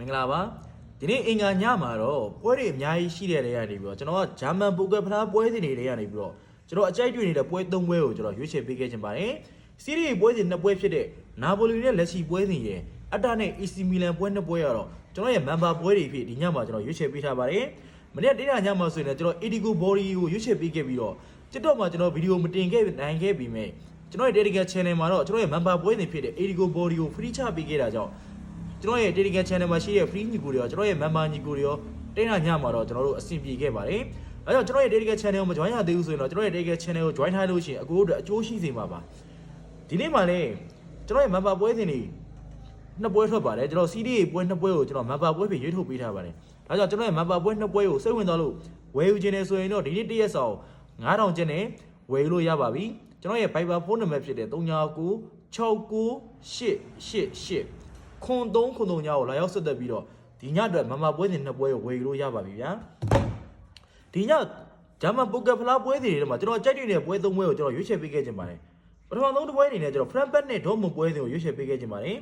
မင်္ဂလာပါဒီနေ့အင်္ဂါညမှာတော့ပွဲတွေအများကြီးရှိတဲ့နေရာနေပြီးတော့ကျွန်တော်ကဂျာမန်ပိုကယ်ဖလားပွဲစဉ်တွေနေရာနေပြီးတော့ကျွန်တော်အကြိုက်တွေ့နေတဲ့ပွဲ၃ပွဲကိုကျွန်တော်ရွေးချယ်ပေးခဲ့ခြင်းပါတယ်စီးရီးပွဲစဉ်၂ပွဲဖြစ်တဲ့နာပိုလီနဲ့လက်ရှိပွဲစဉ်ရဲ့အတ္တနဲ့ AC မီလန်ပွဲ၂ပွဲရတော့ကျွန်တော်ရဲ့မန်ဘာပွဲတွေဖြစ်ဒီညမှာကျွန်တော်ရွေးချယ်ပေးထားပါတယ်မနေ့တနေ့ညမှာဆိုရင်ကျွန်တော် Edigo Body ကိုရွေးချယ်ပေးခဲ့ပြီးတော့ TikTok မှာကျွန်တော်ဗီဒီယိုမတင်ခဲ့နိုင်ခဲ့ပြီးမြဲကျွန်တော်ရဲ့ Telegram Channel မှာတော့ကျွန်တော်ရဲ့မန်ဘာပွဲစဉ်ဖြစ်တဲ့ Edigo Body ကို free ချပေးခဲ့တာကြောင့်ကျွန်တော်ရဲ့ Telegram Channel မှာရှိတဲ့ free ညီကိုတွေရောကျွန်တော်ရဲ့ member ညီကိုတွေရောတင်းရညမှာတော့ကျွန်တော်တို့အဆင်ပြေခဲ့ပါတယ်။အဲကြောင့်ကျွန်တော်ရဲ့ Telegram Channel ကိုမ join ရသေးဘူးဆိုရင်တော့ကျွန်တော်ရဲ့ Telegram Channel ကို join ထားလို့ရှိရင်အကိုတို့အကျိုးရှိစေမှာပါ။ဒီနေ့မှလည်းကျွန်တော်ရဲ့ member ပွဲစဉ်တွေနှစ်ပွဲထွက်ပါတယ်ကျွန်တော် CD ပွဲနှစ်ပွဲကိုကျွန်တော် member ပွဲပြင်ရွေးထုတ်ပေးထားပါတယ်။ဒါကြောင့်ကျွန်တော်ရဲ့ member ပွဲနှစ်ပွဲကိုစိတ်ဝင်စားလို့ဝယ်ယူခြင်းနဲ့ဆိုရင်တော့ဒီနေ့တရက်ဆောင်9000ကျပ်နဲ့ဝယ်ယူလို့ရပါပြီ။ကျွန်တော်ရဲ့ Viber ဖုန်းနံပါတ်ဖြစ်တဲ့39969888ခွန်3ခွန်3ညကိုလာရောက်ဆက်သက်ပြီးတော့ဒီညအတွက်မမပွဲစဉ်နှစ်ပွဲကိုဝယ်ယူလို့ရပါပြီဗျာဒီညဂျာမန်ပိုကယ်ဖလားပွဲစဉ်တွေမှာကျွန်တော်ကြိုက်နေတဲ့ပွဲ၃ပွဲကိုကျွန်တော်ရွေးချယ်ပေးခဲ့ခြင်းပါတယ်ပထမဆုံးတစ်ပွဲအနေနဲ့ကျွန်တော် Frankfurt နဲ့ Dortmund ပွဲစဉ်ကိုရွေးချယ်ပေးခဲ့ခြင်းပါတယ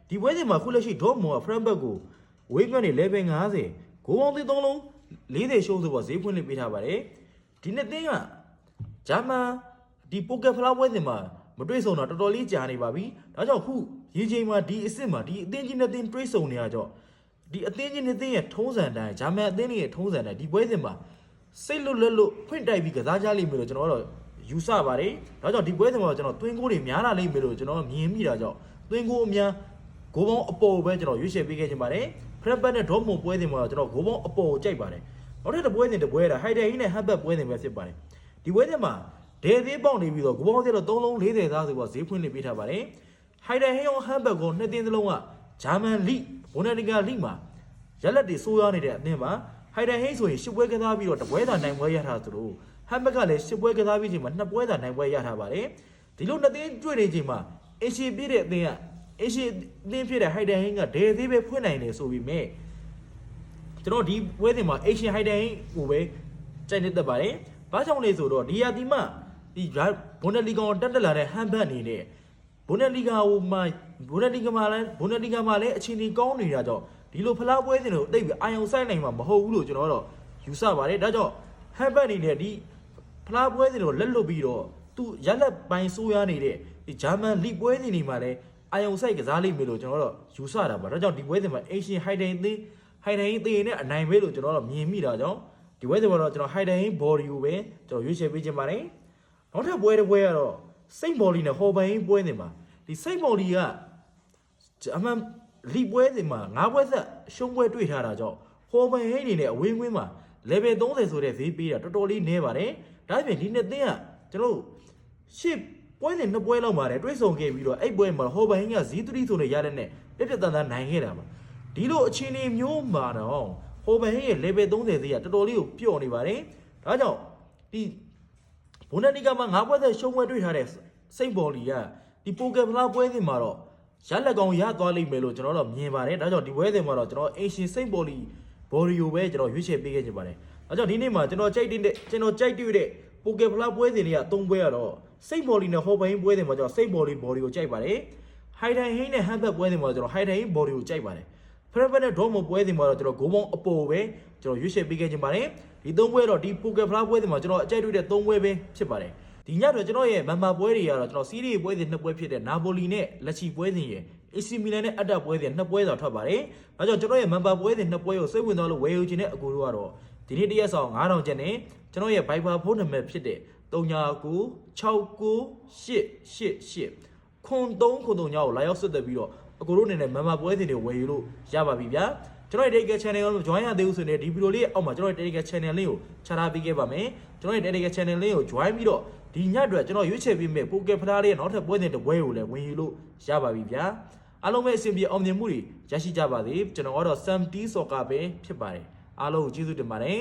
်ဒီပွဲစဉ်မှာခုလက်ရှိ Dortmund က Frankfurt ကိုဝေးပြနေ level 50ဂိုးပေါင်း3လုံး40ရှုံးဆိုတော့ဈေးဖွင့်လှစ်ပေးထားပါတယ်ဒီနှစ်သင်းကဂျာမန်ဒီပိုကယ်ဖလားပွဲစဉ်မှာမတွေ့ဆုံတော့တော်တော်လေးကြာနေပါပြီဒါကြောင့်ခုရေချိန်မှာဒီအစ်စ်မှာဒီအသင်းကြီးနှစ်သင်းတွေ့ဆုံနေရကြောဒီအသင်းကြီးနှစ်သင်းရဲ့ထုံးစံတိုင်းဂျာမန်အသင်းရဲ့ထုံးစံတိုင်းဒီပွဲစဉ်မှာစိတ်လွတ်လွတ်လို့ဖွင့်တိုက်ပြီးကစားကြလိမ့်မယ်လို့ကျွန်တော်တို့ယူဆပါတယ်ဒါကြောင့်ဒီပွဲစဉ်မှာကျွန်တော်သွင်းကိုတွေများလာလိမ့်မယ်လို့ကျွန်တော်မြင်မိတာကြောင့်သွင်းကိုအများဂိုးပေါင်းအပေါ်ပဲကျွန်တော်ရွေးချယ်ပေးခဲ့ခြင်းပါတယ်ဖရက်ပတ်နဲ့ဒေါ့မွန်ပွဲစဉ်မှာကျွန်တော်ဂိုးပေါင်းအပေါ်ကိုကြိုက်ပါတယ်နောက်ထပ်တစ်ပွဲစဉ်တစ်ပွဲတာဟိုက်ဒယ်ဟင်းနဲ့ဟတ်ဘတ်ပွဲစဉ်ပဲဖြစ်ပါတယ်ဒီပွဲစဉ်မှာဒေးသေးပေါက်နေပြီးတော့ဂိုးပေါင်းကတော့3လုံး40သားဆိုတော့ဈေးဖွင့်နေပေးထားပါတယ်ဟိုက်ဒယ်ဟင်းရောဟတ်ဘတ်ကိုနှစ်သင်းစလုံးကဂျာမန်လိဘွန်ဒက်လီဂါလိမှာရလက်တွေဆိုးရွားနေတဲ့အသင်းမှာဟိုက်ဒယ်ဟင်းဆိုရင်10ပွဲကစားပြီးတော့တစ်ပွဲသာနိုင်ပွဲရထားသလိုဟတ်ဘတ်ကလည်း10ပွဲကစားပြီးချိန်မှာ2ပွဲသာနိုင်ပွဲရထားပါတယ်ဒီလိုနှစ်သင်းတွေ့နေချိန်မှာအရှေ့ပြည့်တဲ့အသင်းကအရှေ့အသင်းဖြစ်တဲ့ဟိုက်ဒယ်ဟင်းကဒေးသေးပဲဖွင့်နိုင်တယ်ဆိုပြီးမြဲကျွန်တော်ဒီပွဲစဉ်မှာအေရှင်ဟိုက်ဒယ်ဟင်းကိုပဲကြိုက်နေတတ်ပါတယ်ဘာကြောင့်လဲဆိုတော့ဒီယာတီမှာဒီဘွန်ဒက်လီဂါကိုတက်လာတဲ့ဟမ်ဘတ်အနေနဲ့ဘွန်ဒက်လီဂါမှာလည်းအခြေအနေကောင်းနေတာကြောင့်ဒီလိုဖလားပွဲစဉ်တွေကိုတိတ်ပြီးအာယုံဆိုင်နိုင်မှာမဟုတ်ဘူးလို့ကျွန်တော်တော့ယူဆပါတယ်ဒါကြောင့်ဟမ်ဘတ်အနေနဲ့ဒီဖလားပွဲစဉ်တွေကိုလက်လွတ်ပြီးတော့သူရက်လက်ပိုင်းဆိုးရနေတဲ့ဒီဂျာမန်လိပွဲစဉ်တွေမှာလည်းအာယုံဆိုင်ကစားလိမ့်မယ်လို့ကျွန်တော်တော့ယူဆတာပါဒါကြောင့်ဒီပွဲစဉ်မှာအေရှင်ဟိုက်ဒယ်သေးနဲ့အနိုင်ပဲလို့ကျွန်တော်တော့မြင်မိတာကြောင့်ဒီပွဲစဉ်မှာတော့ကျွန်တော်ဟိုက်ဒယ်ဘော်ဒီကိုပဲကျွန်တော်ရွေးချယ်ပေးခြင်းပါတယ်နောက်ထပ်ပွဲတစ်ပွဲကတော့စိတ်ဘော်လီနဲ့ဟော်ဘိုင်းပွဲစဉ်မှာဒီစိတ်ဘော်လီကအမှန်လီပွဲစဉ်မှာ၅ပွဲဆက်ရှုံးပွဲတွေ့ထားတာကြောင့်ဟော်ဘိုင်းအနေနဲ့အဝင်းကွင်းမှာ level 30ဆိုတဲ့ဈေးပေးတာတော်တော်လေးနည်းပါတယ်ဒါပြင်ဒီနှစ်သင်းကကျွန်တော်ရှစ်ပွဲစဉ်2ပွဲလောက်ပါတယ်တွေ့ဆုံခဲ့ပြီးတော့အဲ့ပွဲမှာဟော်ဘိုင်းကZ3ဆိုတဲ့ရတဲ့နဲ့ပြပြတန်းတန်းနိုင်ခဲ့တာပါဒီလိုအခြေအနေမျိုးမှာတော့ဟော်ဘိုင်းရဲ့ level 30ဈေးကတော်တော်လေးကိုပျော့နေပါတယ်ဒါကြောင့်ဒီဘွန်ဒက်လီဂါမှာ၅ပွဲသက်ရှုံးပွဲတွေ့ထားတဲ့စိတ်ဘော်လီကဒီပိုကယ်ဖလားပွဲစဉ်မှာတော့ရလက်ကောင်ရသွားလိမ့်မယ်လို့ကျွန်တော်တို့မြင်ပါတယ်ဒါကြောင့်ဒီပွဲစဉ်မှာတော့ကျွန်တော်အင်ရှင်စိတ်ဘော်လီဘော်ရီယိုပဲကျွန်တော်ရွေးချယ်ပေးခဲ့ကြပါတယ်ဒါကြောင့်ဒီနေ့မှာကျွန်တော်ကြိုက်တွေ့တဲ့ပိုကယ်ဖလားပွဲစဉ်တွေက3ပွဲရတော့စိတ်ဘော်လီနဲ့ဟော်ဘိုင်းပွဲစဉ်မှာကျွန်တော်စိတ်ဘော်လီဘော်ရီကိုကြိုက်ပါတယ်ဟိုက်ဒယ်ဟင်းနဲ့ဟမ်ဘတ်ပွဲစဉ်မှာကျွန်တော်ဟိုက်ဒယ်ဟင်းဘော်ရီကိုကြိုက်ပါတယ်ဖရက်ဖက်နဲ့ဒေါ့မွန်ပွဲစဉ်မှာတော့ကျွန်တော်ဂိုးပေါင်းအပေါ်ပဲကျွန်တော်ရွေးချယ်ပေးခဲ့ခြင်းပါတယ်ဒီ3ပွဲတော့ဒီပိုကယ်ဖလားပွဲစဉ်မှာကျွန်တော်အကြိုက်တွေ့တဲ့3ပွဲပဲဖြစ်ပါတယ်ဒီညတော့ကျွန်တော်ရဲ့မန်မာပွဲတွေကတော့ကျွန်တော်စီးရီးပွဲစဉ်2ပွဲဖြစ်တဲ့နာပိုလီနဲ့လက်ချီပွဲစဉ်ရယ် AC မီလန်နဲ့အတ္တပွဲစဉ်2ပွဲသာထွက်ပါတယ်ဒါကြောင့်ကျွန်တော်ရဲ့မန်မာပွဲစဉ်2ပွဲကိုစိတ်ဝင်စားလို့ဝယ်ယူခြင်းတဲ့အကူတို့ကတော့ဒီနေ့တရက်ဆောင်9000ကျပ်နဲ့ကျွန်တော်ရဲ့ Viber ဖုန်းနံပါတ်ဖြစ်တဲ့39969888ခွန်3ခွန်3ညကိုလာရောက်ဆက်သက်ပြီးတော့အကူတို့အနေနဲ့မန်မာပွဲစဉ်တွေဝယ်ယူလို့ရပါပြီဗျာကျွန်တော်ရဲ့ Telegram Channel ကို join ရသေးဘူးဆိုရင်ဒီဗီဒီယိုလေးအောက်မှာကျွန်တော်ရဲ့ Telegram Channel link ကိုချထားပေးခဲ့ပါမယ်ကျွန်တော်ရဲ့ Telegram Channel link ကို join ပြီးတော့ဒီညအတွက်ကျွန်တော်ရွေးချယ်ပေးမယ့်ပိုကယ်ဖလားလေးရဲ့နောက်ထပ်ပွဲစဉ်တစ်ပွဲကိုလည်းဝင်ယူလို့ရပါပြီဗျာအားလုံးပဲအဆင်ပြေအောင်မြင်မှုတွေရရှိကြပါစေကျွန်တော်ကတော့ Sam T Soccer ပဲဖြစ်ပါတယ်အားလုံးကိုကျေးဇူးတင်ပါတယ်